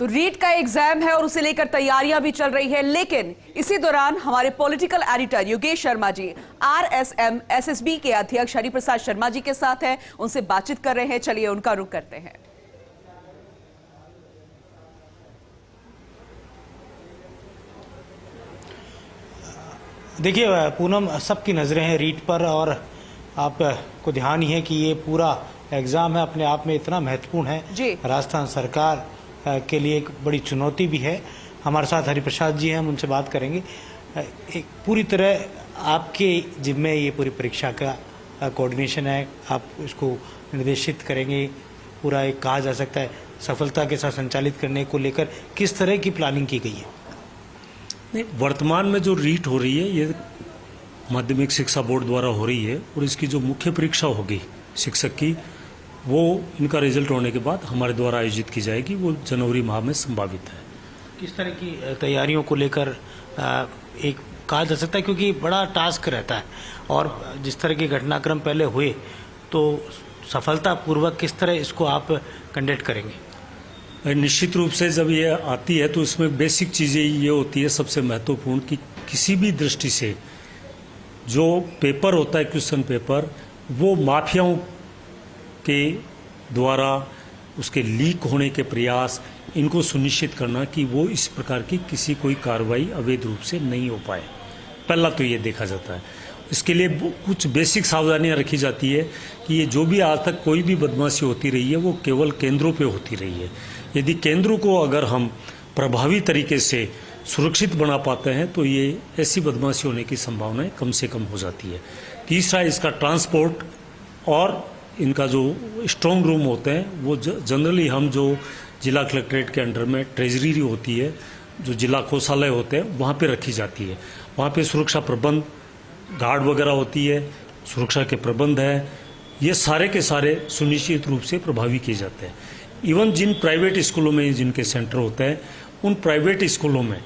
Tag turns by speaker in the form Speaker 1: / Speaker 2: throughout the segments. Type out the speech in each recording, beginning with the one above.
Speaker 1: तो रीट का एग्जाम है और उसे लेकर तैयारियां भी चल रही है, लेकिन इसी दौरान हमारे political editor Yogesh Sharma ji RSM SSB के अध्यक्ष हरिप्रसाद शर्मा जी के साथ हैं, उनसे बातचीत कर रहे हैं। चलिए उनका रुख करते हैं।
Speaker 2: देखिए पूनम, सबकी नज़रें हैं रीट पर और आपको ध्यान ही है कि ये पूरा एग्ज़ाम है अपने आप में इतना महत्वपूर्ण है। राजस्थान सरकार के लिए एक बड़ी चुनौती भी है। हमारे साथ हरिप्रसाद जी हैं, हम उनसे बात करेंगे। एक पूरी तरह आपके जिम्मे ये पूरी परीक्षा का कोऑर्डिनेशन है, आप इसको निर्देशित करेंगे। पूरा एक कहा जा सकता है सफलता के साथ संचालित करने को लेकर किस तरह की प्लानिंग की गई है?
Speaker 3: नहीं, वर्तमान में जो रीट हो रही है ये माध्यमिक शिक्षा बोर्ड द्वारा हो रही है और इसकी जो मुख्य परीक्षा होगी शिक्षक की, वो इनका रिजल्ट होने के बाद हमारे द्वारा आयोजित की जाएगी। वो जनवरी माह में संभावित है।
Speaker 2: किस तरह की तैयारियों को लेकर एक कहा जा सकता है, क्योंकि बड़ा टास्क रहता है और जिस तरह के घटनाक्रम पहले हुए तो सफलतापूर्वक किस तरह इसको आप कंडक्ट करेंगे?
Speaker 3: निश्चित रूप से जब ये आती है तो इसमें बेसिक चीज़ें ये होती है सबसे महत्वपूर्ण कि किसी भी दृष्टि से जो पेपर होता है क्वेश्चन पेपर, वो माफियाओं के द्वारा उसके लीक होने के प्रयास, इनको सुनिश्चित करना कि वो इस प्रकार की किसी कोई कार्रवाई अवैध रूप से नहीं हो पाए। पहला तो ये देखा जाता है। इसके लिए कुछ बेसिक सावधानियां रखी जाती है कि ये जो भी आज तक कोई भी बदमाशी होती रही है वो केवल केंद्रों पे होती रही है। यदि केंद्रों को अगर हम प्रभावी तरीके से सुरक्षित बना पाते हैं तो ये ऐसी बदमाशी होने की संभावनाएं कम से कम हो जाती है। तीसरा, इसका ट्रांसपोर्ट और इनका जो स्ट्रॉन्ग रूम होते हैं वो जनरली हम जो जिला कलेक्ट्रेट के अंडर में ट्रेजरी होती है, जो जिला कोषालय होते हैं, वहाँ पे रखी जाती है। वहाँ पे सुरक्षा प्रबंध, गार्ड वगैरह होती है, सुरक्षा के प्रबंध है, ये सारे के सारे सुनिश्चित रूप से प्रभावी किए जाते हैं। इवन जिन प्राइवेट स्कूलों में जिनके सेंटर होते हैं, उन प्राइवेट स्कूलों में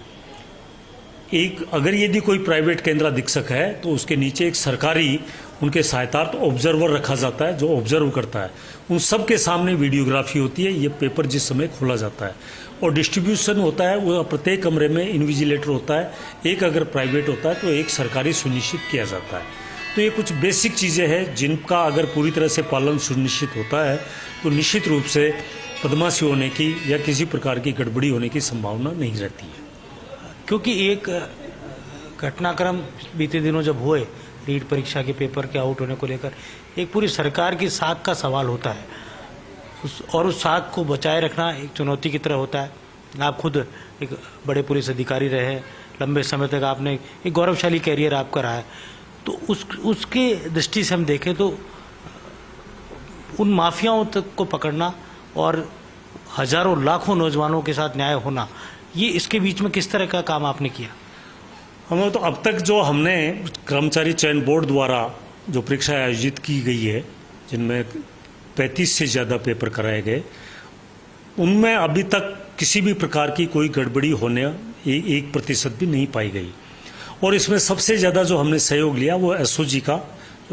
Speaker 3: अगर यदि कोई प्राइवेट केंद्र अधीक्षक है तो उसके नीचे एक सरकारी उनके सहायतार्थ ऑब्जर्वर रखा जाता है जो ऑब्जर्व करता है। उन सब के सामने वीडियोग्राफी होती है। ये पेपर जिस समय खोला जाता है और डिस्ट्रीब्यूशन होता है, वो प्रत्येक कमरे में इन्विजिलेटर होता है। एक अगर प्राइवेट होता है तो एक सरकारी सुनिश्चित किया जाता है। तो ये कुछ बेसिक चीज़ें हैं जिनका अगर पूरी तरह से पालन सुनिश्चित होता है तो निश्चित रूप से बदमाशी होने की या किसी प्रकार की गड़बड़ी होने की संभावना नहीं रहती है।
Speaker 2: क्योंकि एक घटनाक्रम बीते दिनों जब हुए रीट परीक्षा के पेपर के आउट होने को लेकर, एक पूरी सरकार की साख का सवाल होता है और उस साख को बचाए रखना एक चुनौती की तरह होता है। आप खुद एक बड़े पुलिस अधिकारी रहे हैं, लंबे समय तक आपने एक गौरवशाली कैरियर आपका रहा है, तो उसके दृष्टि से हम देखें तो उन माफियाओं तक को पकड़ना और हजारों लाखों नौजवानों के साथ न्याय होना, ये इसके बीच में किस तरह का काम आपने किया?
Speaker 3: हमें तो अब तक जो हमने कर्मचारी चयन बोर्ड द्वारा जो परीक्षा आयोजित की गई है, जिनमें 35 से ज़्यादा पेपर कराए गए, उनमें अभी तक किसी भी प्रकार की कोई गड़बड़ी होने 1% भी नहीं पाई गई। और इसमें सबसे ज़्यादा जो हमने सहयोग लिया वो एसओजी का,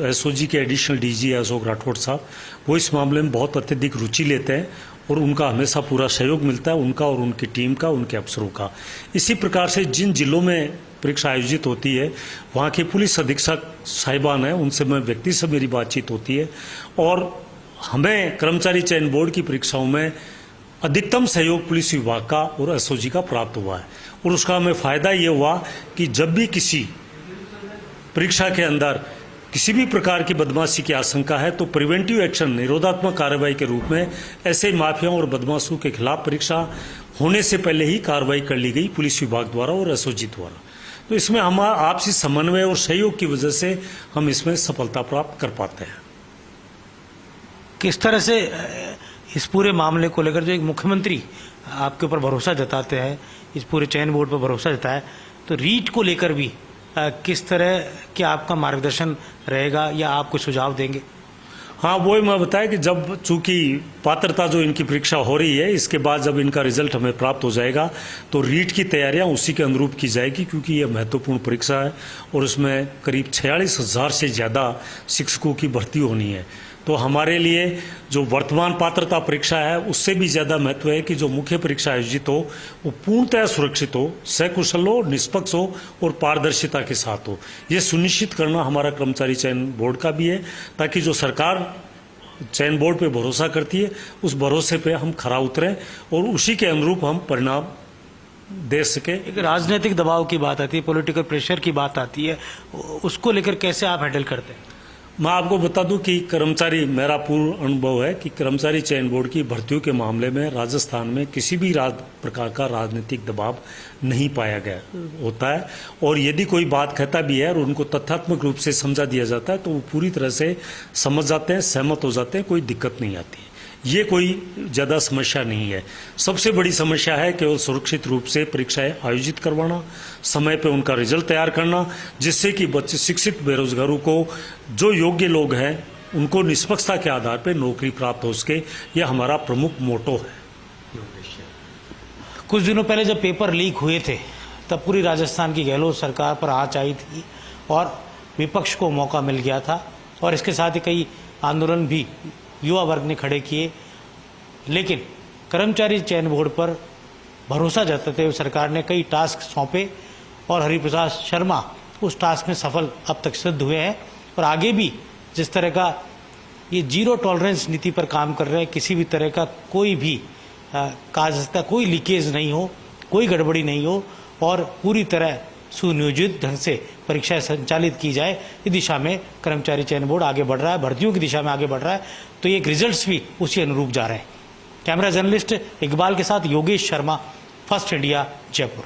Speaker 3: एसओजी के एडिशनल डीजी अशोक राठौड़ साहब, वो इस मामले में बहुत अत्यधिक रुचि लेते हैं और उनका हमेशा पूरा सहयोग मिलता है, उनका और उनकी टीम का, उनके अफसरों का। इसी प्रकार से जिन जिलों में परीक्षा आयोजित होती है वहाँ के पुलिस अधीक्षक साहिबान हैं, उनसे मैं व्यक्ति से मेरी बातचीत होती है और हमें कर्मचारी चयन बोर्ड की परीक्षाओं में अधिकतम सहयोग पुलिस विभाग का और एसओजी का प्राप्त हुआ है। और उसका हमें फ़ायदा ये हुआ कि जब भी किसी परीक्षा के अंदर किसी भी प्रकार की बदमाशी की आशंका है तो प्रिवेंटिव एक्शन, निरोधात्मक कार्रवाई के रूप में ऐसे माफियाओं और बदमाशों के खिलाफ परीक्षा होने से पहले ही कार्रवाई कर ली गई पुलिस विभाग द्वारा और एसओजी द्वारा। तो इसमें हम आपसी समन्वय और सहयोग की वजह से हम इसमें सफलता प्राप्त कर पाते हैं।
Speaker 2: किस तरह से इस पूरे मामले को लेकर जो एक मुख्यमंत्री आपके ऊपर भरोसा जताते हैं, इस पूरे चयन बोर्ड पर भरोसा जताया, तो रीट को लेकर भी किस तरह कि आपका मार्गदर्शन रहेगा या आप कुछ सुझाव देंगे?
Speaker 3: हाँ, वो मैं बताया कि जब चूंकि पात्रता जो इनकी परीक्षा हो रही है, इसके बाद जब इनका रिजल्ट हमें प्राप्त हो जाएगा तो रीट की तैयारियां उसी के अनुरूप की जाएगी, क्योंकि यह महत्वपूर्ण परीक्षा है और उसमें करीब 46,000 से ज़्यादा शिक्षकों की भर्ती होनी है। तो हमारे लिए जो वर्तमान पात्रता परीक्षा है उससे भी ज़्यादा महत्व है कि जो मुख्य परीक्षा आयोजित हो वो पूर्णतः सुरक्षित हो, सकुशल हो, निष्पक्ष हो और पारदर्शिता के साथ हो। ये सुनिश्चित करना हमारा कर्मचारी चयन बोर्ड का भी है, ताकि जो सरकार चयन बोर्ड पे भरोसा करती है उस भरोसे पे हम खरा उतरें और उसी के अनुरूप हम परिणाम दे सके।
Speaker 2: एक राजनीतिक दबाव की बात आती है, पॉलिटिकल प्रेशर की बात आती है, उसको लेकर कैसे आप हैंडल करते हैं?
Speaker 3: मैं आपको बता दूं कि मेरा पूर्ण अनुभव है कि कर्मचारी चयन बोर्ड की भर्तियों के मामले में राजस्थान में किसी भी प्रकार का राजनीतिक दबाव नहीं पाया गया होता है, और यदि कोई बात कहता भी है और उनको तथ्यात्मक रूप से समझा दिया जाता है तो वो पूरी तरह से समझ जाते हैं, सहमत हो जाते हैं, कोई दिक्कत नहीं आती है। ये कोई ज़्यादा समस्या नहीं है। सबसे बड़ी समस्या है केवल सुरक्षित रूप से परीक्षाएं आयोजित करवाना, समय पे उनका रिजल्ट तैयार करना, जिससे कि बच्चे शिक्षित बेरोजगारों को, जो योग्य लोग हैं, उनको निष्पक्षता के आधार पर नौकरी प्राप्त हो सके। यह हमारा प्रमुख मोटो है।
Speaker 2: कुछ दिनों पहले जब पेपर लीक हुए थे तब पूरी राजस्थान की गहलोत सरकार पर आँच आई थी और विपक्ष को मौका मिल गया था, और इसके साथ ही कई आंदोलन भी युवा वर्ग ने खड़े किए। लेकिन कर्मचारी चयन बोर्ड पर भरोसा जताते हुए सरकार ने कई टास्क सौंपे और हरिप्रसाद शर्मा उस टास्क में सफल अब तक सिद्ध हुए हैं, और आगे भी जिस तरह का ये जीरो टॉलरेंस नीति पर काम कर रहे हैं, किसी भी तरह का कोई भी काजस्ता, कोई लीकेज नहीं हो, कोई गड़बड़ी नहीं हो और पूरी तरह सुनियोजित ढंग से परीक्षाएं संचालित की जाए, इस दिशा में कर्मचारी चयन बोर्ड आगे बढ़ रहा है, भर्तियों की दिशा में आगे बढ़ रहा है, तो ये रिजल्ट्स भी उसी अनुरूप जा रहे हैं। कैमरा जर्नलिस्ट इकबाल के साथ योगेश शर्मा, फर्स्ट इंडिया, जयपुर।